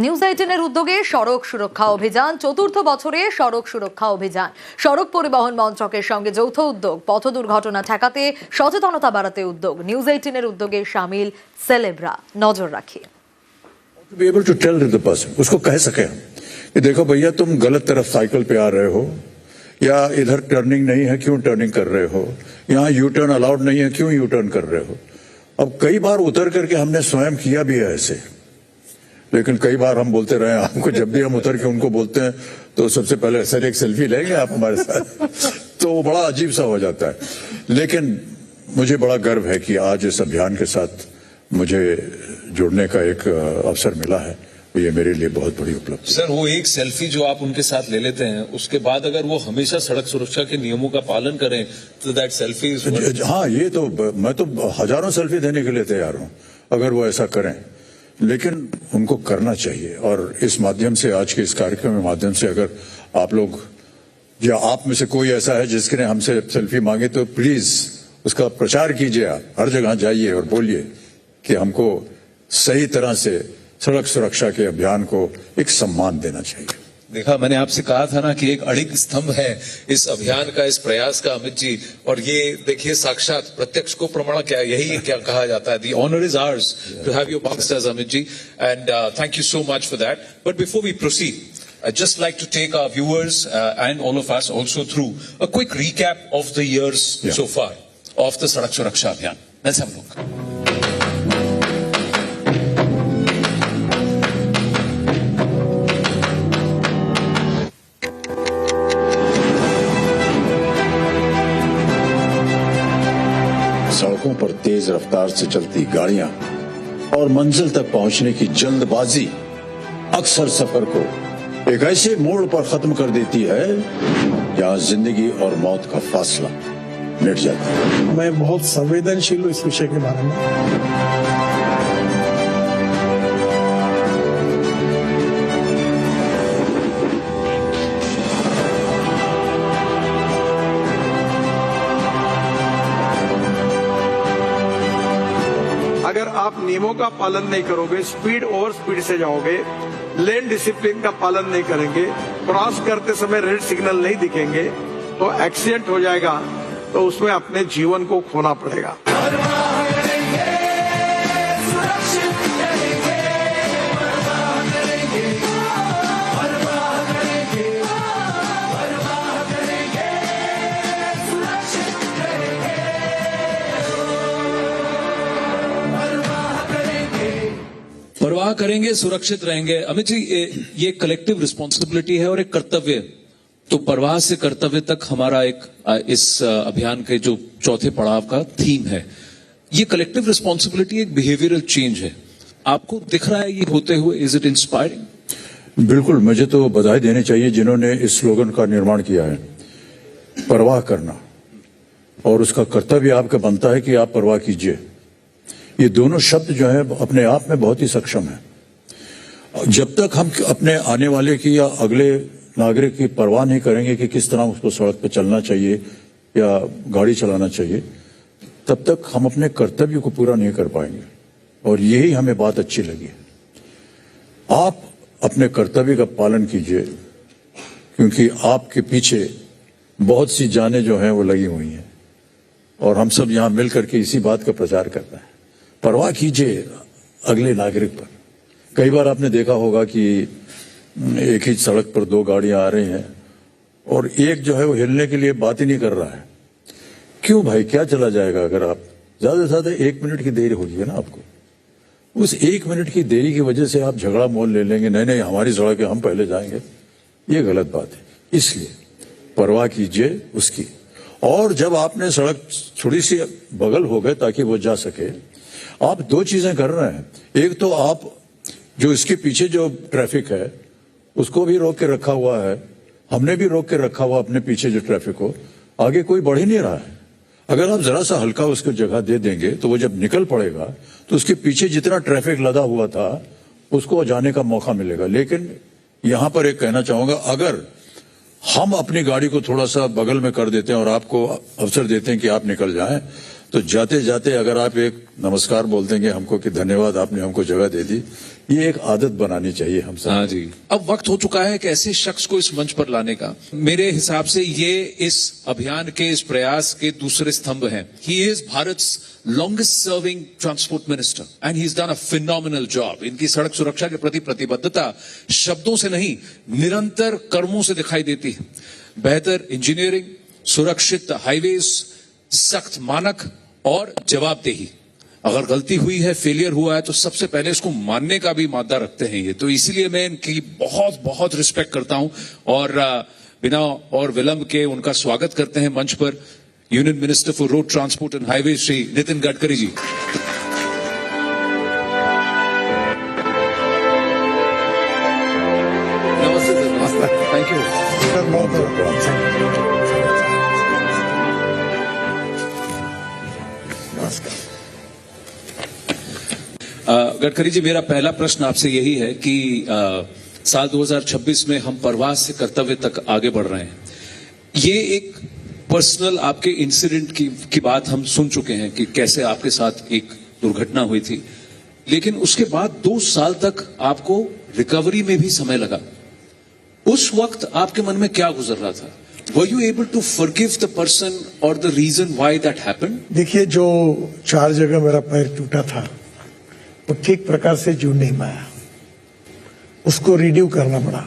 News 18 এর উদ্যোগে সড়ক সুরক্ষা অভিযান, চতুর্থ বছরে সড়ক সুরক্ষা অভিযান। সড়ক পরিবহন মন্ত্রকের সঙ্গে যৌথ উদ্যোগ, পথ দুর্ঘটনা ঠেকাতে সচেতনতা বাড়াতে উদ্যোগ। নিউজ 18 এর উদ্যোগে শামিল সেলেবরা। নজর রাখি। be able to tell the person, उसको कह सके कि देखो भैया तुम गलत तरफ साइकिल पे आ रहे हो, या इधर टर्निंग नहीं है क्यों टर्निंग कर रहे हो, यहाँ यू टर्न अलाउड नहीं है क्यों यू टर्न कर रहे हो। अब कई बार उतर करके हमने स्वयं किया भी है ऐसे, लेकिन कई बार हम बोलते रहे, हमको जब भी हम उतर के उनको बोलते हैं तो सबसे पहले सर एक सेल्फी लेंगे आप हमारे साथ, तो बड़ा अजीब सा हो जाता है। लेकिन मुझे बड़ा गर्व है कि आज इस अभियान के साथ मुझे जुड़ने का एक अवसर मिला है, ये मेरे लिए बहुत बड़ी उपलब्धि। सर वो एक सेल्फी जो आप उनके साथ ले लेते हैं, उसके बाद अगर वो हमेशा सड़क सुरक्षा के नियमों का पालन करें तो दैट सेल्फी इज हाँ, ये तो मैं तो हजारों सेल्फी देने के लिए तैयार हूँ अगर वो ऐसा करें, लेकिन उनको करना चाहिए। और इस माध्यम से, आज के इस कार्यक्रम के माध्यम से, अगर आप लोग या आप में से कोई ऐसा है जिसने हमसे सेल्फी मांगे तो प्लीज उसका प्रचार कीजिए, आप हर जगह जाइए और बोलिए कि हमको सही तरह से सड़क सुरक्षा के अभियान को एक सम्मान देना चाहिए। देखा, मैंने आपसे कहा था ना कि एक अड़िग स्तंभ है इस अभियान का, इस प्रयास का अमित जी, और ये देखिए साक्षात प्रत्यक्ष को प्रमाण क्या यही क्या कहा जाता है, the honour is ours to have you amongst us Amit ji, and thank you so much for that. But before we proceed, I'd just like to take our viewers and all of us also through a quick recap of the years so far of the Sadak Suraksha Abhiyan. Let's have a look. सड़कों पर तेज रफ्तार से चलती गाड़ियां और मंजिल तक पहुंचने की जल्दबाजी अक्सर सफर को एक ऐसे मोड़ पर खत्म कर देती है जहां जिंदगी और मौत का फासला मिट जाता है। मैं बहुत संवेदनशील हूं इस विषय के बारे में। अगर आप नियमों का पालन नहीं करोगे, स्पीड ओवर स्पीड से जाओगे, लेन डिसिप्लिन का पालन नहीं करेंगे, क्रॉस करते समय रेड सिग्नल नहीं दिखेंगे, तो एक्सीडेंट हो जाएगा, तो उसमें अपने जीवन को खोना पड़ेगा। परवाह करेंगे, सुरक्षित रहेंगे। अमित जी, ये कलेक्टिव रिस्पॉन्सिबिलिटी है और एक कर्तव्य, तो परवाह से कर्तव्य तक हमारा एक इस अभियान के जो चौथे पड़ाव का थीम है, ये कलेक्टिव रिस्पॉन्सिबिलिटी एक बिहेवियरल चेंज है। आपको दिख रहा है ये होते हुए? Is it inspiring? बिल्कुल, मुझे तो बधाई देनी चाहिए जिन्होंने इस स्लोगन का निर्माण किया है, परवाह करना, और उसका कर्तव्य आपका बनता है कि आप परवाह कीजिए। ये दोनों शब्द जो है अपने आप में बहुत ही सक्षम है। जब तक हम अपने आने वाले की या अगले नागरिक की परवाह नहीं करेंगे कि किस तरह उसको सड़क पर चलना चाहिए या गाड़ी चलाना चाहिए, तब तक हम अपने कर्तव्य को पूरा नहीं कर पाएंगे। और यही हमें बात अच्छी लगी है। आप अपने कर्तव्य का पालन कीजिए, क्योंकि आपके पीछे बहुत सी जानें जो हैं वो लगी हुई हैं, और हम सब यहाँ मिल करके इसी बात का प्रचार करते हैं। परवाह कीजिए अगले नागरिक पर। कई बार आपने देखा होगा कि एक ही सड़क पर दो गाड़ियां आ रही हैं और एक जो है वो हिलने के लिए बात ही नहीं कर रहा है। क्यों भाई, क्या चला जाएगा? अगर आप ज्यादा से ज्यादा 1 मिनट की देरी होगी ना आपको, उस 1 मिनट की देरी की वजह से आप झगड़ा मोल ले लेंगे, नहीं नहीं हमारी सड़क है हम पहले जाएंगे, ये गलत बात है। इसलिए परवाह कीजिए उसकी। और जब आपने सड़क थोड़ी सी बगल हो गए ताकि वो जा सके, आप दो चीजें कर रहे हैं। एक तो आप जो इसके पीछे जो ट्रैफिक है उसको भी रोक के रखा हुआ है, हमने भी रोक के रखा हुआ अपने पीछे जो ट्रैफिक हो, आगे कोई बढ़ ही नहीं रहा है। अगर आप जरा सा हल्का उसको जगह दे देंगे तो वो जब निकल पड़ेगा तो उसके पीछे जितना ट्रैफिक लदा हुआ था उसको जाने का मौका मिलेगा। लेकिन यहां पर एक कहना चाहूंगा, अगर हम अपनी गाड़ी को थोड़ा सा बगल में कर देते हैं और आपको अवसर देते हैं कि आप निकल जाएं, तो जाते जाते अगर आप एक नमस्कार बोल देंगे हमको कि धन्यवाद आपने हमको जगह दे दी, ये एक आदत बनानी चाहिए हम सब। हाँ जी, अब वक्त हो चुका है कि ऐसे शख्स को इस मंच पर लाने का। मेरे हिसाब से ये इस अभियान के इस प्रयास के दूसरे स्तंभ हैं। He is Bharat's longest serving transport minister and he is done a phenomenal job. इनकी सड़क सुरक्षा के प्रति प्रतिबद्धता शब्दों से नहीं, निरंतर कर्मों से दिखाई देती है। बेहतर इंजीनियरिंग, सुरक्षित हाईवेज, सख्त मानक और जवाबदेही। अगर गलती हुई है, फेलियर हुआ है, तो सबसे पहले इसको मानने का भी मादा रखते हैं ये। तो इसीलिए मैं इनकी बहुत बहुत रिस्पेक्ट करता हूं और बिना और विलंब के उनका स्वागत करते हैं मंच पर union minister for road transport and highway Shri Nitin Gadkari ji. नमस्ते sir. Thank you. Gadkari ji, मेरा पहला प्रश्न आपसे यही है कि साल 2026 में हम प्रवास से कर्तव्य तक आगे बढ़ रहे हैं। ये एक पर्सनल आपके इंसिडेंट की बात हम सुन चुके हैं कि कैसे आपके साथ एक दुर्घटना हुई थी, लेकिन उसके बाद 2 साल तक आपको रिकवरी में भी समय लगा। उस वक्त आपके मन में क्या गुजर रहा था? Were you able to forgive the person or the reason why that happened? देखिए, जो 4 जगह मेरा पैर टूटा था वो ठीक प्रकार से जुड़ नहीं पाया, उसको रिड्यू करना पड़ा।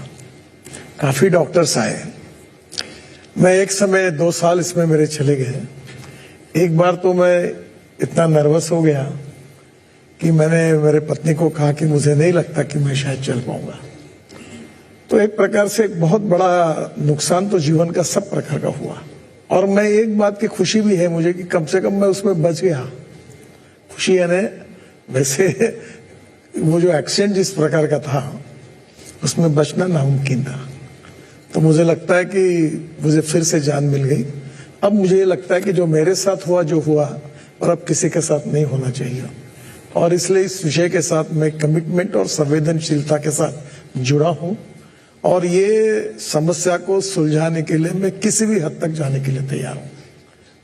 काफी डॉक्टर्स आए, मैं एक समय 2 साल इसमें मेरे चले गए। एक बार तो मैं इतना नर्वस हो गया कि मैंने मेरे पत्नी को कहा कि मुझे नहीं लगता कि मैं शायद चल पाऊंगा। तो एक प्रकार से एक बहुत बड़ा नुकसान तो जीवन का सब प्रकार का हुआ। और मैं एक बात की खुशी भी है मुझे कि कम से कम मैं उसमें बच गया। खुशी है ना, वैसे वो जो एक्सीडेंट जिस प्रकार का था उसमें बचना नामुमकिन था। तो मुझे लगता है कि मुझे फिर से जान मिल गई। अब मुझे ये लगता है कि जो मेरे साथ हुआ जो हुआ, और अब किसी के साथ नहीं होना चाहिए। और इसलिए इस विषय के साथ मैं कमिटमेंट और संवेदनशीलता के साथ जुड़ा हूं और ये समस्या को सुलझाने के लिए मैं किसी भी हद तक जाने के लिए तैयार हूं,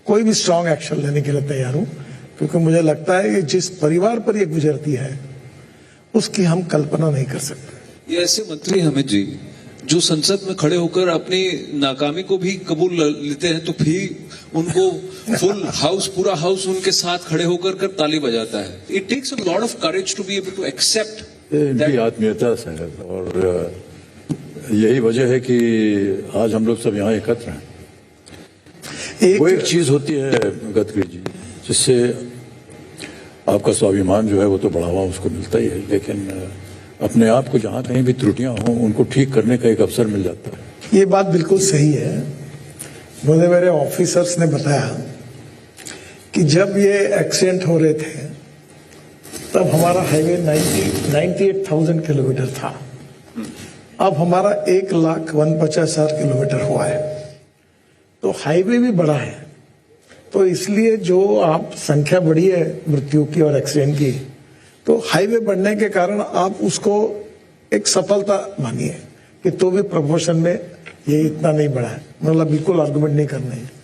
कोई भी स्ट्रांग एक्शन लेने के लिए तैयार हूं, क्योंकि मुझे लगता है कि जिस परिवार पर ये गुजरती है उसकी हम कल्पना नहीं कर सकते। ये ऐसे मंत्री हमें जी जो संसद में खड़े होकर अपनी नाकामी को भी कबूल लेते हैं, तो फिर उनको फुल हाउस, पूरा हाउस उनके साथ खड़े होकर कर ताली बजाता है। It takes a lot of courage to be able to accept. इनकी आत्मीयता से है और यही वजह है कि आज हम लोग सब यहाँ एकत्र हैं। वो एक चीज होती है गडकरी जी जिससे आपका स्वाभिमान जो है वो तो बढ़ावा उसको मिलता ही है, लेकिन अपने आप को जहां कहीं भी त्रुटियां हों उनको ठीक करने का एक अवसर मिल जाता है। ये बात बिल्कुल सही है। मुझे मेरे ऑफिसर्स ने बताया कि जब ये एक्सीडेंट हो रहे थे तब हमारा हाईवे 98,000 किलोमीटर था, अब हमारा 1,49,000 किलोमीटर हुआ है। तो हाईवे भी बड़ा है, तो इसलिए जो आप संख्या बढ़ी है मृत्यु की और एक्सीडेंट की, तो हाईवे बढ़ने के कारण आप उसको एक सफलता मानिए कि तो भी प्रपोर्शन में ये इतना नहीं बढ़ा है। मतलब बिल्कुल आर्गुमेंट नहीं करना है।